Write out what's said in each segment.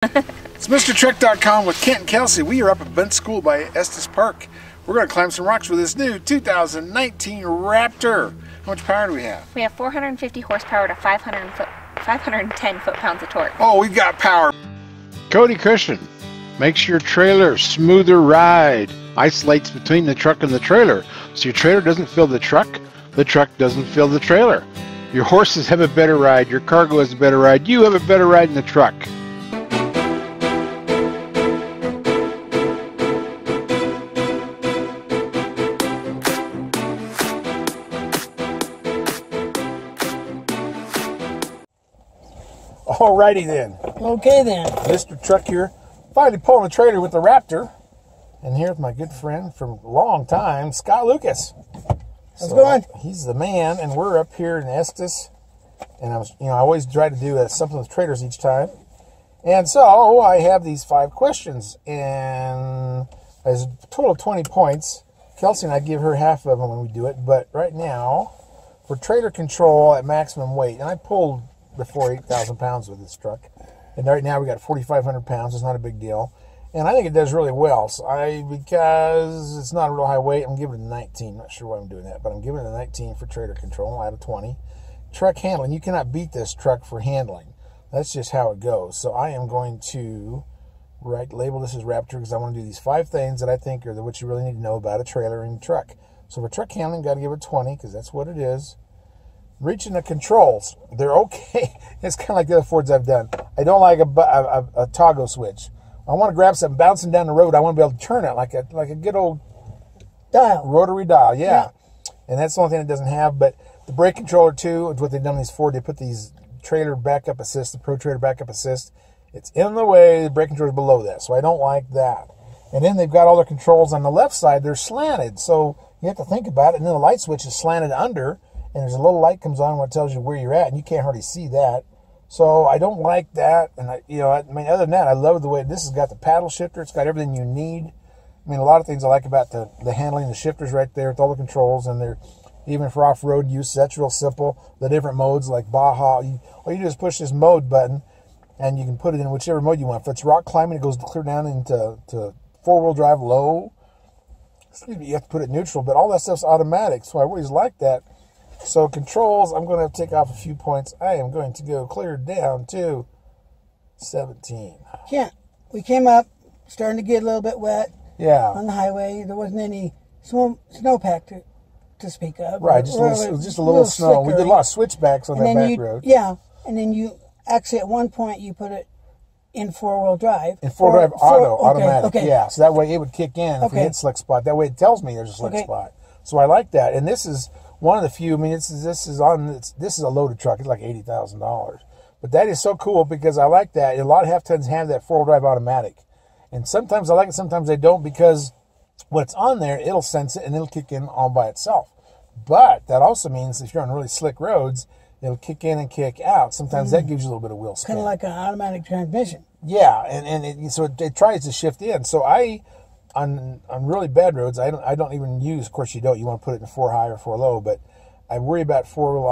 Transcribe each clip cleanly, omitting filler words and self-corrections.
It's MrTruck.com with Kent and Kelsey. We are up at Bunt School by Estes Park. We're going to climb some rocks with this new 2019 Raptor. How much power do we have? We have 450 horsepower to 510 foot-pounds of torque. Oh, we've got power. Cody Cushion makes your trailer smoother ride. Isolates between the truck and the trailer, so your trailer doesn't fill the truck doesn't fill the trailer. Your horses have a better ride, your cargo has a better ride, you have a better ride in the truck. Alrighty then. Okay then. Mr. Truck here, finally pulling the trailer with the Raptor. And here's my good friend from a long time, Scott Lucas. How's it going? He's the man, and we're up here in Estes. And I always try to do something with trailers each time. And so I have these 5 questions, and there's a total of 20 points. Kelsey and I give her half of them when we do it. But right now, for trailer control at maximum weight, and I pulled before 8,000 pounds with this truck, and right now we got 4,500 pounds. It's not a big deal. And I think it does really well. So because it's not a real high weight, I'm giving it a 19. Not sure why I'm doing that, but I'm giving it a 19 for trailer control out of 20. Truck handling, you cannot beat this truck for handling. That's just how it goes. So I am going to label this as Raptor because I want to do these 5 things that I think are what you really need to know about a trailer and truck. So for truck handling, got to give it 20 because that's what it is. Reaching the controls, they're okay. It's kind of like the other Fords I've done. I don't like a toggle switch. I want to grab something bouncing down the road. I want to be able to turn it like a good old dial, rotary dial. Yeah. And that's the only thing it doesn't have. But the brake controller too, what they've done in these Ford, they put these trailer backup assist, the Pro Trailer backup assist. It's in the way. The brake controller is below that, so I don't like that. And then they've got all their controls on the left side. They're slanted, so you have to think about it. And then the light switch is slanted under, and there's a little light comes on when it tells you where you're at, and you can't hardly see that. So I don't like that, and other than that, I love the way this has got the paddle shifter. It's got everything you need. I mean, a lot of things I like about the handling, the shifters right there with all the controls, and they're even for off-road use. That's real simple. The different modes like Baja, all you do is push this mode button, and you can put it in whichever mode you want. If it's rock climbing, it goes clear down into four-wheel drive low. Excuse me, you have to put it neutral, but all that stuff's automatic, so I always like that. So controls, I'm going to take off a few points. I am going to go clear down to 17. Yeah, we came up, starting to get a little bit wet. Yeah. On the highway, there wasn't any snowpack to speak of. Right, just a little snow. We did a lot of switchbacks on that back road. Yeah, and then you actually at one point you put it in 4-wheel drive. In 4-wheel drive automatic. Okay. Yeah, so that way it would kick in if we hit slick spot. That way it tells me there's a slick spot. So I like that, and this is one of the few. I mean, this is a loaded truck. It's like $80,000, but that is so cool because I like that. A lot of half tons have that 4-wheel drive automatic, and sometimes I like it, sometimes I don't, because what's on there, it'll sense it and it'll kick in all by itself. But that also means if you're on really slick roads, it'll kick in and kick out. Sometimes that gives you a little bit of wheel spin. Kind of like an automatic transmission. Yeah, and so it tries to shift in. So on really bad roads, I don't even use. Of course, you don't. You want to put it in 4 high or 4 low, but I worry about 4-wheel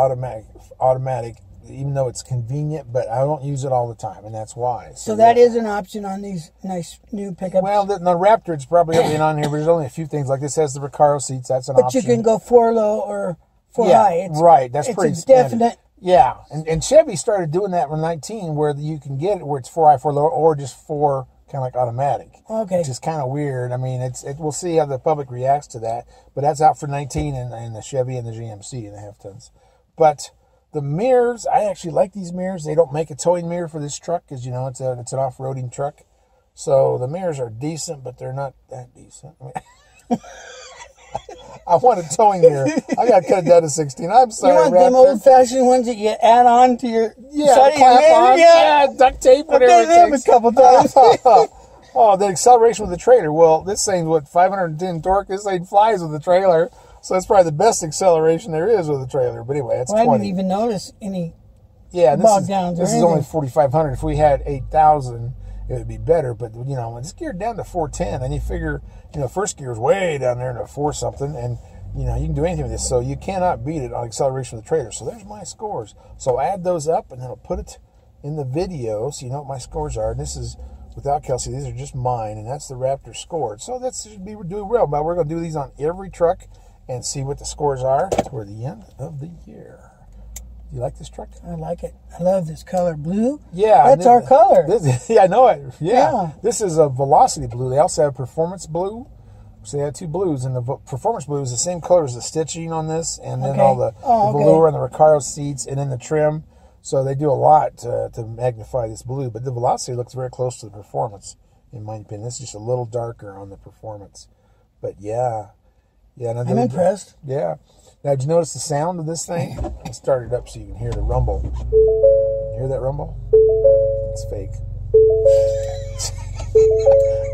automatic, even though it's convenient. But I don't use it all the time, and that's why. So that is an option on these nice new pickups. Well, the Raptor, it's probably everything on here, but there's only a few things. Like this has the Recaro seats. That's an option. But you can go 4 low or 4 high. Right. That's pretty standard. Definite. Yeah, and Chevy started doing that in 19, where you can get it where it's 4 high, 4 low, or just 4 kind of like automatic. Okay. Which is kind of weird. I mean, we'll see how the public reacts to that. But that's out for 19 and the Chevy and the GMC and the half tons. But the mirrors, I actually like these mirrors. They don't make a towing mirror for this truck because, it's an off-roading truck. So the mirrors are decent, but they're not that decent. I want a towing mirror. I got to cut it down to 16. I'm sorry, You want Raptor. them old-fashioned ones that you add on to your side of your clap mirror? on. Yeah, duct tape, whatever I've done them a couple times. Oh, the acceleration with the trailer. Well, this thing's 510 torque. This thing flies with the trailer. So that's probably the best acceleration there is with the trailer. But anyway, that's 20. I didn't even notice any bog downs. This is only 4,500. If we had 8,000, it would be better. But, when it's geared down to 410, then you figure, first gear is way down there in a 4 something. And, you can do anything with this. So you cannot beat it on acceleration with the trailer. So there's my scores. So add those up, and then I'll put it in the video so you know what my scores are. And this is without Kelsey. These are just mine, and that's the Raptor score. So that should be doing well. But we're going to do these on every truck and see what the scores are toward the end of the year. You like this truck? I like it. I love this color blue. Yeah. That's our color. Yeah, I know it. Yeah. This is a Velocity blue. They also have Performance blue. So they had two blues, and the Performance blue is the same color as the stitching on this, and then all the velour and the Recaro seats, and then the trim. So they do a lot to magnify this blue. But the Velocity looks very close to the Performance, in my opinion. This is just a little darker on the Performance. But yeah. I'm impressed. Yeah. Now, did you notice the sound of this thing? I'll start it up so you can hear the rumble. You hear that rumble? It's fake.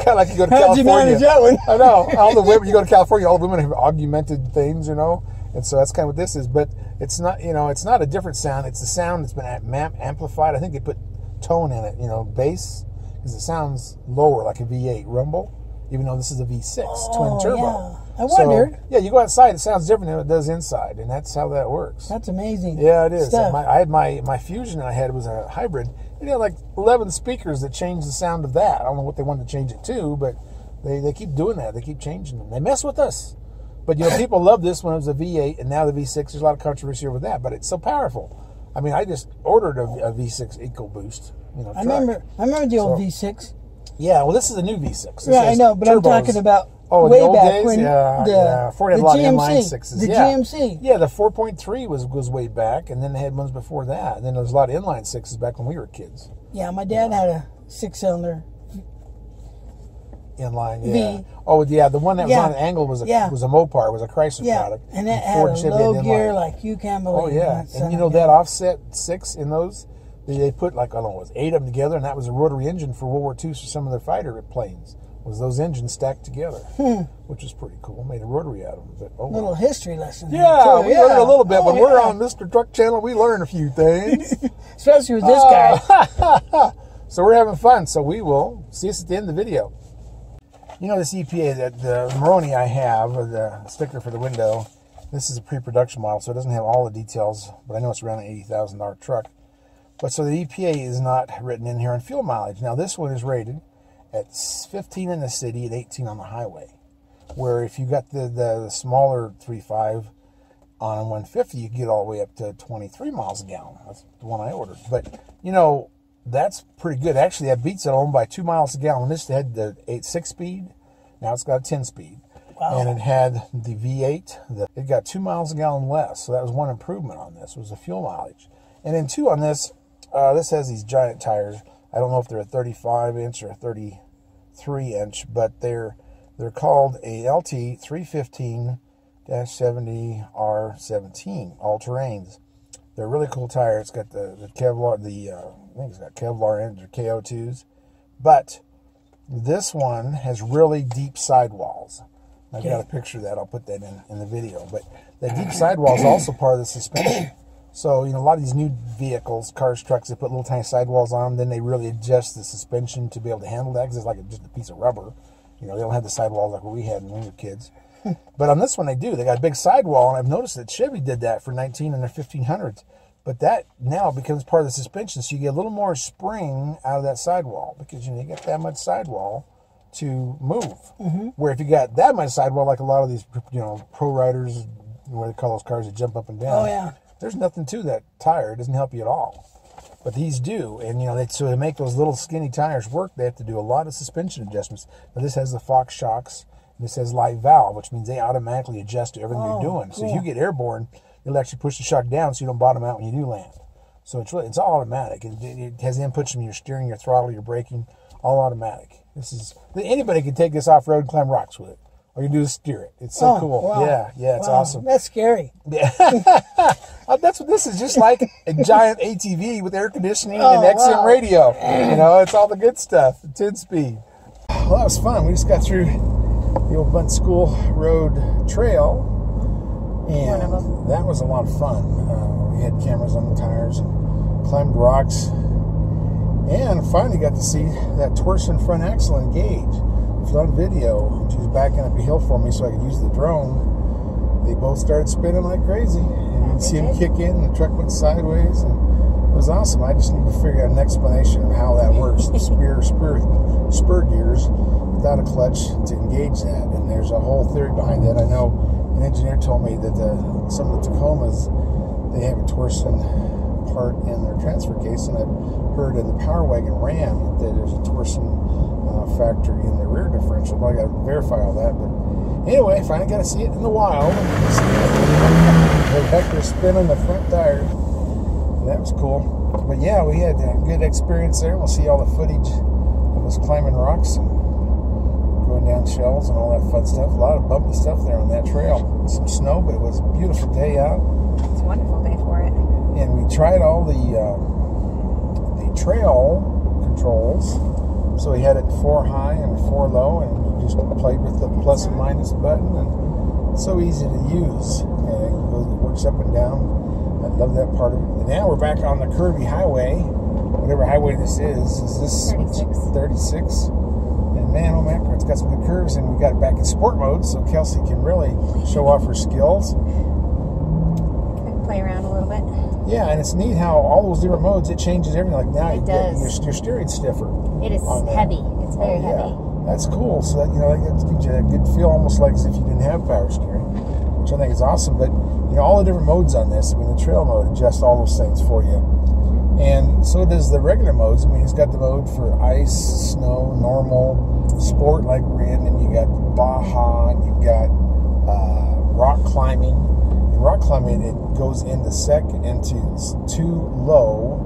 Kind of like you go to California. How'd you manage that one? I know. All the women, you go to California, all the women have augmented things, you know? And so that's kind of what this is. But it's not, you know, it's not a different sound. It's a sound that's been amplified. I think they put tone in it, you know, bass, because it sounds lower, like a V8 rumble, even though this is a V6 twin turbo. Yeah. I wondered. So, yeah, you go outside, it sounds different than it does inside, and that's how that works. That's amazing. Yeah, it is. Stuff. I had my Fusion I had was a hybrid. It had like 11 speakers that changed the sound of that. I don't know what they wanted to change it to, but they keep doing that. They keep changing them. They mess with us. But, you know, people love this when it was a V8, and now the V6. There's a lot of controversy over that, but it's so powerful. I mean, I just ordered a V6 EcoBoost. You know, I remember the old V6. Yeah, well, this is a new V6. Yeah, I know, but turbos. I'm talking about way the old back days? when Ford had a lot of inline 6s. The GMC. Yeah, the 4.3 was way back, and then they had ones before that. And then there was a lot of inline 6s back when we were kids. Yeah, my dad had a 6-cylinder. Inline, yeah. Oh, yeah, the one that was on an angle was a Mopar, was a Chrysler product. And that had a low gear like you can't believe. Oh, yeah. And you know that offset 6 in those? They put like, I don't know, it was 8 of them together, and that was a rotary engine for World War II for some of their fighter planes. Was those engines stacked together, which is pretty cool. Made a rotary out of them. But, little history lesson. Yeah, we learned a little bit. When we're on Mr. Truck Channel, we learn a few things. Especially with this guy. So we're having fun. So we will see us at the end of the video. You know, this EPA, that the Moroni I have, the sticker for the window, this is a pre-production model, so it doesn't have all the details, but I know it's around an $80,000 truck. But so the EPA is not written in here on fuel mileage. Now this one is rated at 15 in the city and 18 on the highway. Where if you got the smaller 3.5 on a 150, you get all the way up to 23 miles a gallon. That's the one I ordered. But, you know, that's pretty good. Actually, that beats it on by 2 miles a gallon. This had the 6-speed. Now it's got a 10-speed. Wow. And it had the V8. It got 2 miles a gallon less. So that was one improvement on this, was the fuel mileage. And then two on this, this has these giant tires. I don't know if they're a 35-inch or a 33-inch, but they're called a LT 315-70R17 all-terrains. They're really cool tires. It's got the Kevlar, I think it's got Kevlar ends or KO2s, but this one has really deep sidewalls. I've got a picture of that. I'll put that in the video. But the deep sidewall is also part of the suspension. So, you know, a lot of these new vehicles, cars, trucks, they put little tiny sidewalls on them. Then they really adjust the suspension to be able to handle that because it's like just a piece of rubber. You know, they don't have the sidewalls like what we had when we were kids. But on this one, they do. They got a big sidewall, and I've noticed that Chevy did that for 19 and their 1500s. But that now becomes part of the suspension, so you get a little more spring out of that sidewall because, you know, you get that much sidewall to move. Where if you got that much sidewall, like a lot of these, you know, pro riders, what they call those cars that jump up and down. Oh, yeah. There's nothing to that tire. It doesn't help you at all. But these do. And, you know, so to make those little skinny tires work, they have to do a lot of suspension adjustments. Now, this has the Fox shocks. And this has light valve, which means they automatically adjust to everything you're doing. Cool. So if you get airborne, it'll actually push the shock down so you don't bottom out when you do land. So it's all automatic. It has inputs from your steering, your throttle, your braking, all automatic. Anybody can take this off-road and climb rocks with it. All you do is steer it. It's so cool. Wow. Yeah, it's awesome. That's scary. Yeah. That's what this is, just like a giant ATV with air conditioning and XM radio. You know, it's all the good stuff. 10-speed. Well, that was fun. We just got through the old Bunt School Road Trail, and that was a lot of fun. We had cameras on the tires and climbed rocks, and finally got to see that torsion front axle engage. It was on video. She was backing up a hill for me so I could use the drone. They both started spinning like crazy. And you could see them kick in, and the truck went sideways. And It was awesome. I just need to figure out an explanation of how that works. The spur gears without a clutch to engage that, and there's a whole theory behind that. I know an engineer told me that some of the Tacomas, they have a torsion part in their transfer case, and I've heard in the Power Wagon Ram that there's a torsion factor in the rear differential, but I got to verify all that. But anyway, finally got to see it in the wild. The vector spin on the front tires. That was cool. But yeah, we had a good experience there. We'll see all the footage of us climbing rocks and going down shelves and all that fun stuff. A lot of bumpy stuff there on that trail. Some snow, but it was a beautiful day out. It's a wonderful day for it. And we tried all the trail controls. So we had it 4 high and 4 low, and you just played with the plus and minus button, and it's so easy to use. And it works up and down. I love that part of it. And now we're back on the curvy highway, whatever highway this is. Is this 36? And man, oh man, it's got some good curves, and we got it back in sport mode, so Kelsey can really show off her skills. Play around a little bit. Yeah, and it's neat how all those different modes, it changes everything. Like now, your steering's stiffer. It is heavy. It's very heavy. That's cool. So that that gives you a good feel, almost like as if you didn't have power steering, which I think is awesome. But all the different modes on this. I mean, the trail mode adjusts all those things for you, and so does the regular modes. I mean, it's got the mode for ice, snow, normal, sport like we're in, and you got Baja, and you've got rock climbing. And rock climbing, it goes into into 2 low,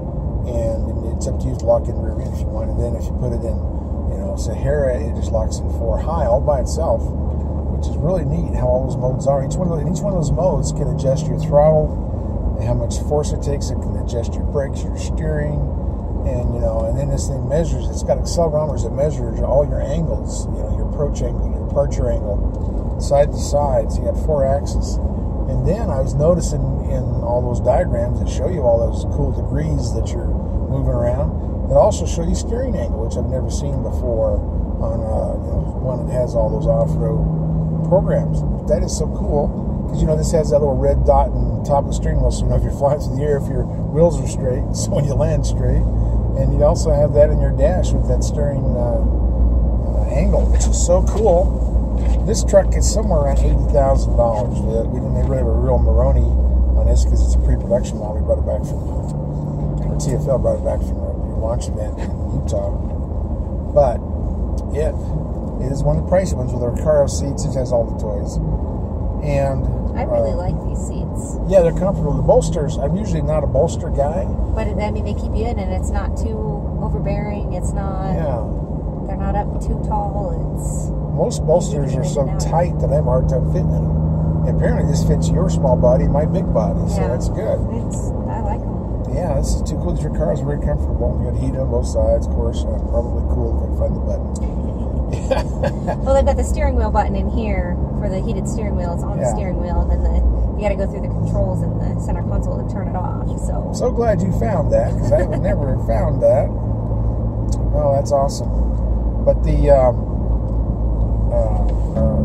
and it's up to you to lock in rear end if you want. And then if you put it in, Sahara, it just locks in 4 high all by itself, which is really neat how all those modes are. Each one of those modes can adjust your throttle, and how much force it takes. It can adjust your brakes, your steering, and and then this thing measures. It's got accelerometers that measures all your angles. Your approach angle, your departure angle, side to side. So you got 4 axes. And then I was noticing in all those diagrams that show you all those cool degrees that you're moving around. It also show you steering angle, which I've never seen before on one that has all those off-road programs. That is so cool, because this has that little red dot on top of the steering wheel, so if you're flying through the air, if your wheels are straight, so when you land straight. And you also have that in your dash with that steering angle, which is so cool. This truck is somewhere around $80,000. We didn't really have a real Maroni on this because it's a pre-production model. We brought it back from, or TFL brought it back from the launch event in Utah. But it is one of the pricey ones with our Recaro seats. It has all the toys. And I really like these seats. Yeah, they're comfortable. The bolsters, I'm usually not a bolster guy. But they keep you in, and it's not too overbearing. It's not. Yeah. They're not up too tall. Most bolsters are so tight that I have a hard time fitting in them. And apparently this fits your small body, my big body, so that's good. I like them. Yeah, this is too cool. Your car is very comfortable. You got heat on both sides, of course. Probably cool if I can find the button. Well, they've got the steering wheel button in here for the heated steering wheel. It's on the steering wheel, and then you got to go through the controls in the center console to turn it off. So glad you found that, because I would never have found that. Oh, that's awesome. But the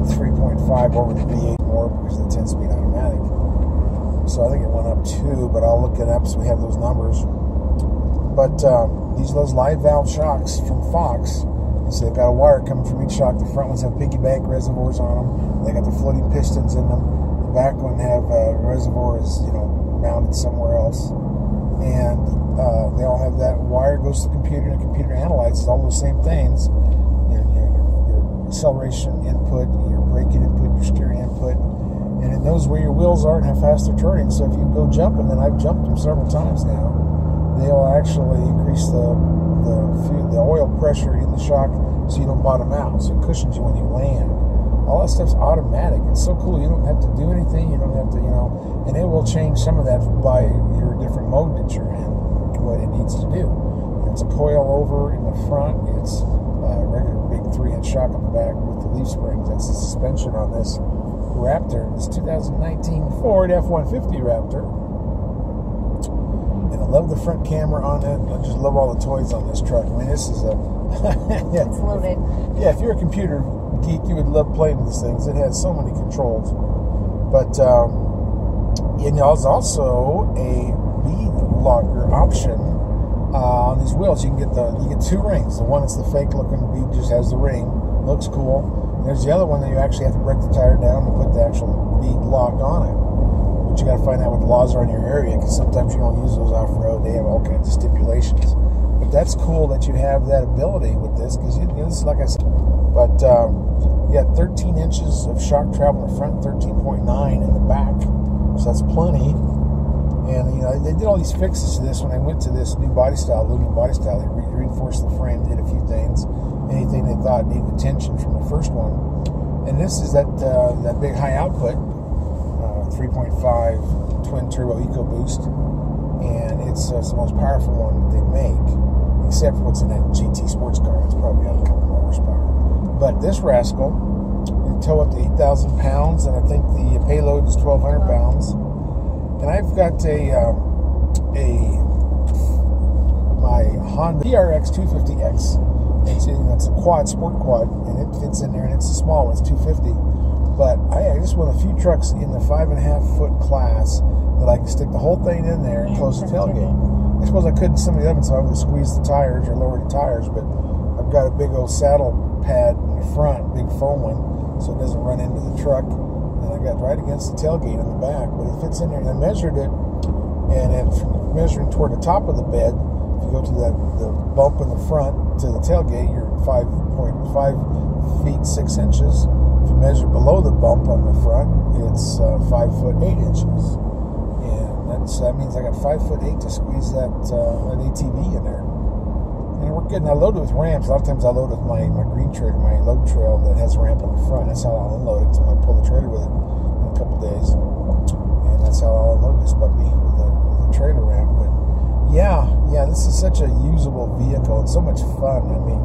3.5 over the V8 more because of the 10-speed automatic. So I think it went up 2, but I'll look it up so we have those numbers. But these are those live valve shocks from Fox. So they've got a wire coming from each shock. The front ones have piggyback reservoirs on them. They got the floating pistons in them. The back one have reservoirs, mounted somewhere else. And they all have that wire goes to the computer, and the computer analyzes all those same things. Your acceleration input, your braking input, your steering input, and it knows where your wheels are and how fast they're turning. So if you go jumping, and I've jumped them several times now, they'll actually increase the oil pressure in the shock so you don't bottom out, so it cushions you when you land. All that stuff's automatic. It's so cool. You don't have to do anything. You don't have to, and it will change some of that by your different mode that you're in, what it needs to do. It's a coil over in the front. It's a regular big 3-inch shock on the back with the leaf springs. That's the suspension on this Raptor, this 2019 Ford F-150 Raptor. And I love the front camera on it. I just love all the toys on this truck. I mean, this is a... It's loaded. Yeah, if you're a computer geek, you would love playing with these things. It has so many controls. But, it's also a longer option on these wheels. You get 2 rings. The one that's the fake looking bead just has the ring, looks cool. And there's the other one that you actually have to break the tire down and put the actual bead lock on it. But you got to find out what the laws are in your area, because sometimes you don't use those off road. They have all kinds of stipulations. But that's cool that you have that ability with this, because this is like I said. But you got 13 inches of shock travel in the front, 13.9 in the back, so that's plenty. And they did all these fixes to this when I went to this new body style, aluminum body style. They reinforced the frame, did a few things, anything they thought needed attention from the first one. And this is that big high output, 3.5 twin turbo EcoBoost, and it's the most powerful one that they make, except for what's in that GT sports car. It's probably got a couple more horsepower. But this rascal, you tow up to 8,000 pounds, and I think the payload is 1,200 pounds. And I've got my Honda DRX 250X. It's a quad, sport quad, and it fits in there, and it's a small one. It's 250. But I just want a few trucks in the 5.5-foot class that I can stick the whole thing in there and close the tailgate. I suppose I could in some of the others, so I would squeeze the tires or lower the tires, but I've got a big old saddle pad in the front, big foam one, so it doesn't run into the truck. And I got right against the tailgate in the back, but it fits in there. And I measured it, and from measuring toward the top of the bed, if you go to the bump in the front to the tailgate, you're 5.5 feet 6 inches. If you measure below the bump on the front, it's 5 foot 8 inches. And that means I got 5 foot 8 to squeeze that ATV in there. And it worked good. And I load it with ramps. A lot of times I load with my green trailer, my load trail that has a ramp on the front. That's how I'll unload it. So I'm going to pull the trailer with it in a couple days. And that's how I'll unload this puppy with a trailer ramp. But yeah, this is such a usable vehicle. It's so much fun. I mean,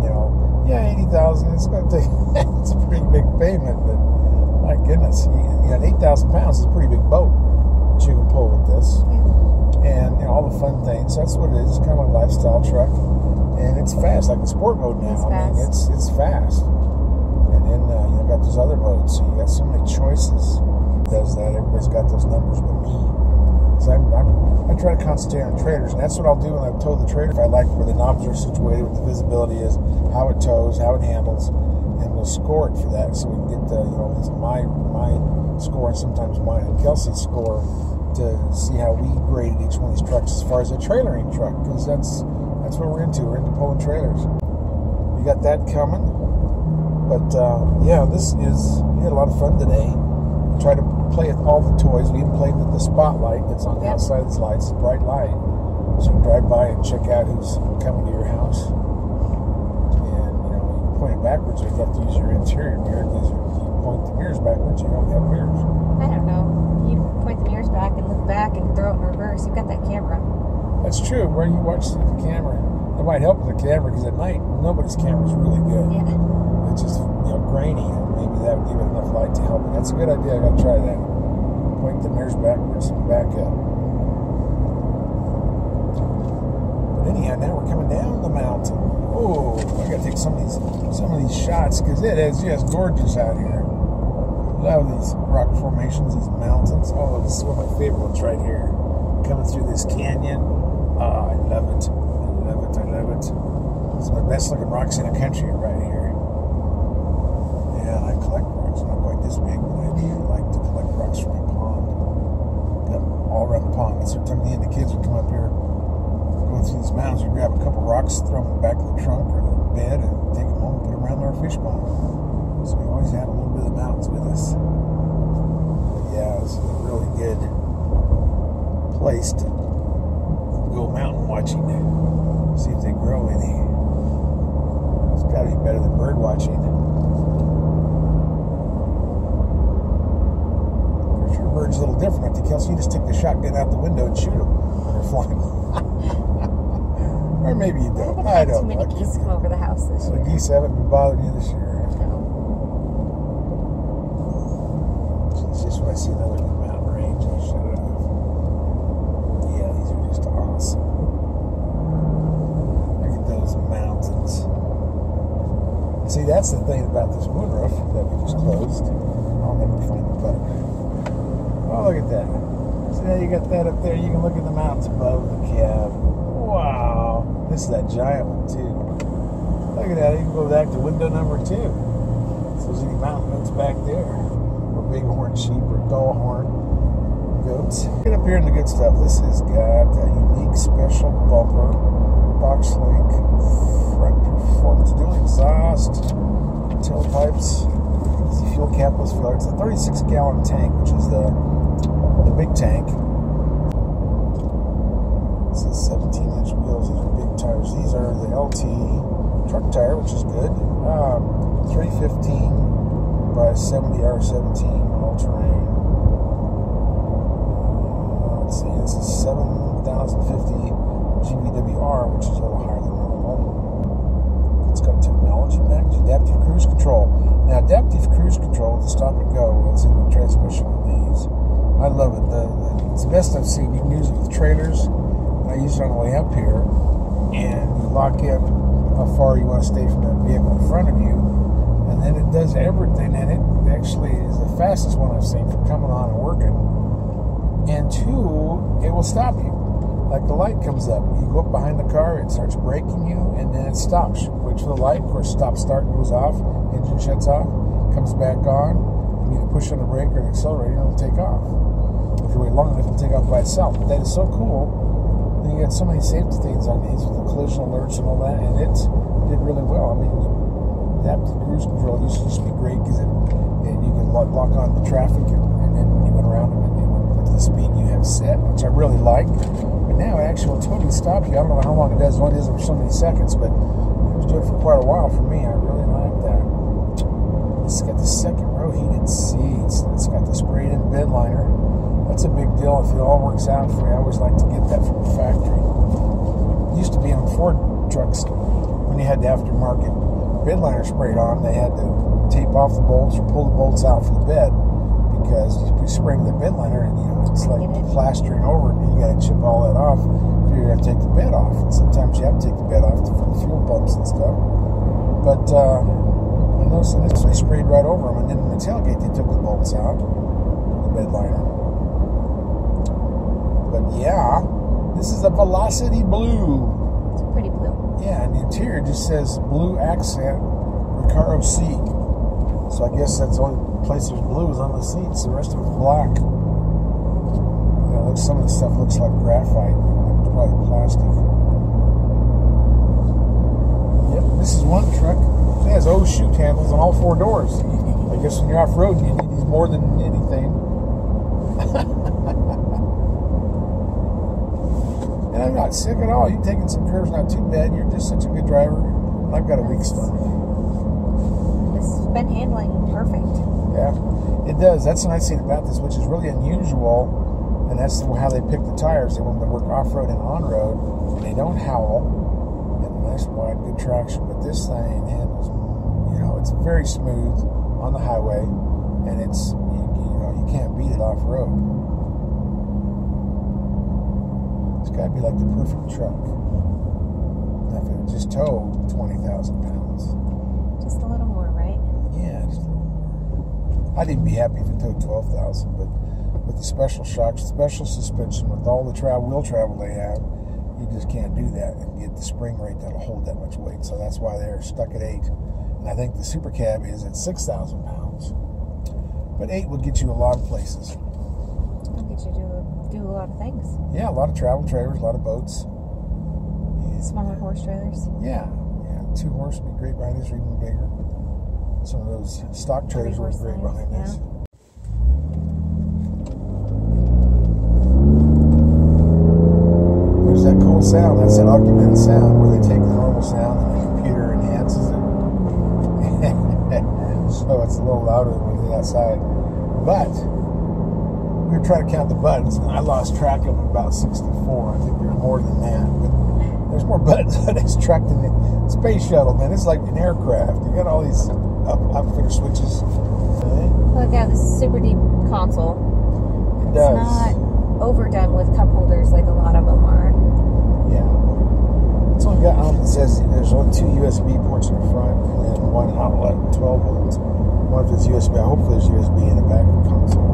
80,000, it's going to take, it's a pretty big payment, but my goodness, you got 8,000 pounds is a pretty big boat that you can pull with this. And all the fun things. So that's what it is. It's kind of a lifestyle truck. And it's fast, like the sport mode now. I mean, it's fast. And then you got those other modes, so you got so many choices. Does that? Everybody's got those numbers, but me. So I try to concentrate on trailers, and that's what I'll do when I tow the trailer. If I like where the knobs are situated, what the visibility is, how it tows, how it handles, and we'll score it for that, so we can get my score and sometimes mine and Kelsey's score to see how we graded each one of these trucks as far as a trailering truck, because that's what we're into. We're into pulling trailers. We got that coming. But we had a lot of fun today. We tried to play with all the toys. We even played with the spotlight that's on the outside of the lights, the bright light. So you can drive by and check out who's coming to your house. And you can point it backwards, or you have to use your interior mirror, because if you point the mirrors backwards, you don't have mirrors. I don't know. You point the mirrors back and look back and throw it in reverse. You've got that camera. That's true. Where you watch the camera, it might help with the camera, because at night nobody's camera is really good. Yeah. It's just grainy, and maybe that would give it enough light to help. But that's a good idea. I got to try that. Point the mirrors backwards and back up. But anyhow, now we're coming down the mountain. Oh, I got to take some of these shots, because it is just gorgeous out here. Love these rock formations, these mountains. Oh, this is one of my favorite ones right here. Coming through this canyon. Oh, I love it. I love it. I love it. This is my best looking rocks in the country right here. Yeah, I collect rocks. Not quite this big, but I do like to collect rocks from my pond. Got them all around the pond. That's the time me and the kids would come up here, go through these mountains. We'd grab a couple rocks, throw them in the back of the trunk or the bed, and take them home and put them around our fish pond. So we always have a little bit of the mountains with us. But yeah, this is a really good place to go mountain watching, see if they grow any. It's got to be better than bird watching. For sure, birds a little different. I think, Kelsey, you just take the shotgun out the window and shoot them when they're flying. Or maybe you don't. I don't know. Too many geese come over the house this year. The geese haven't been bothering you this year. It's just when I see another mountain range, I shut it off. Yeah, these are just awesome. Look at those mountains. See, that's the thing about this moonroof that we just closed. I'll never find the button. Oh, look at that. So now you got that up there. You can look at the mountains above the cab. Wow. This is that giant one, too. Look at that. You can go back to window number 2. So there's any mountain goats back there. Or bighorn sheep or dull horn goats. Get up here in the good stuff. This has got a unique special bumper. Box link. Front performance. Dual exhaust. Tailpipes. It's a fuel capless filler. It's a 36-gallon tank, which is the big tank. This is 17-inch wheels. These are big tires. These are the LT truck tire, which is good. 315 by 70 R17 all-terrain. Let's see. This is 7,050 GVWR, which is a little higher than normal. It's got technology package, adaptive cruise control. Now, adaptive cruise control, the stop and go, that's in the transmission on these. I love it. It's the best I've seen. You can use it with trailers. I used it on the way up here, and you lock in how far you want to stay from that vehicle in front of you, and then it does everything, and it actually is the fastest one I've seen for coming on and working. And 2, it will stop you. Like the light comes up, you go up behind the car, it starts braking you, and then it stops. Wait for the light, of course, stop, start goes off, engine shuts off, comes back on, you either push on the brake or the accelerator, and it'll take off. If you wait long enough, it'll take off by itself. But that is so cool. And you got so many safety things on these with the collision alerts and all that, and it did really well. I mean, adaptive cruise control used to be great because you could lock on the traffic, and then when you went around it with the speed you have set, which I really like. But now, actually, will totally stop you. I don't know how long it does. It only does it for so many seconds, but it was doing it for quite a while for me. I really like that. It's got the second row heated seats. It's got the sprayed-in bed liner. That's a big deal if it all works out for you. I always like to get that from the factory. It used to be on Ford trucks when you had the aftermarket bed liner sprayed on, they had to tape off the bolts or pull the bolts out for the bed because you spray with the bed liner and it's like plastering over it, and you got to chip all that off if you're going to take the bed off. And sometimes you have to take the bed off for the fuel pumps and stuff. But I noticed that they sprayed right over them, and then in the tailgate they took the bolts out, the bed liner. But yeah, this is a Velocity Blue. It's pretty blue. Yeah, and the interior just says blue accent Recaro seat. So I guess that's the only place there's blue is on the seats. The rest of it's black. Some of the stuff looks like graphite, probably plastic. Yep, this is one truck. It has O chute handles on all 4 doors. I guess when you're off-road, you need these more than anything. And I'm not sick at all. You're taking some curves, not too bad. You're just such a good driver. I've got a weak stomach. This has been handling perfect. Yeah, it does. That's the nice thing about this, which is really unusual. And that's how they pick the tires. They want them to work off-road and on-road, and they don't howl. They have a nice wide, good traction. But this thing handles, it's very smooth on the highway, and it's you can't beat it off-road. It's got to be like the perfect truck. Now, if it would just tow 20,000 pounds. Just a little more, right? Yeah, just a little more. I'd even be happy if it towed 12,000, but with the special shocks, special suspension, with all the wheel travel they have, you just can't do that and get the spring rate that'll hold that much weight. So that's why they're stuck at 8. And I think the Super Cab is at 6,000 pounds. But 8 will get you a lot of places. It'll get you to do a lot of things. Yeah, a lot of travel trailers, a lot of boats. Smaller horse trailers. Yeah. 2 horse would be great behind this, or even bigger. Some of those stock trailers would be great behind this. That cool sound, that's that augmented sound where they take the normal sound and the computer enhances it. So it's a little louder than when you're outside. But we were trying to count the buttons, and I lost track of about 64. I think there's more than that, but there's more buttons on this truck than the space shuttle, man. It's like an aircraft. You got all these upfitter switches. Look at this super deep console. It does. It's not overdone with cup holders like a lot of them are. Yeah. It's only got, it says there's only 2 USB ports in the front and then one outlet, 12 volts. One of it's USB. I hope there's USB in the back of the console.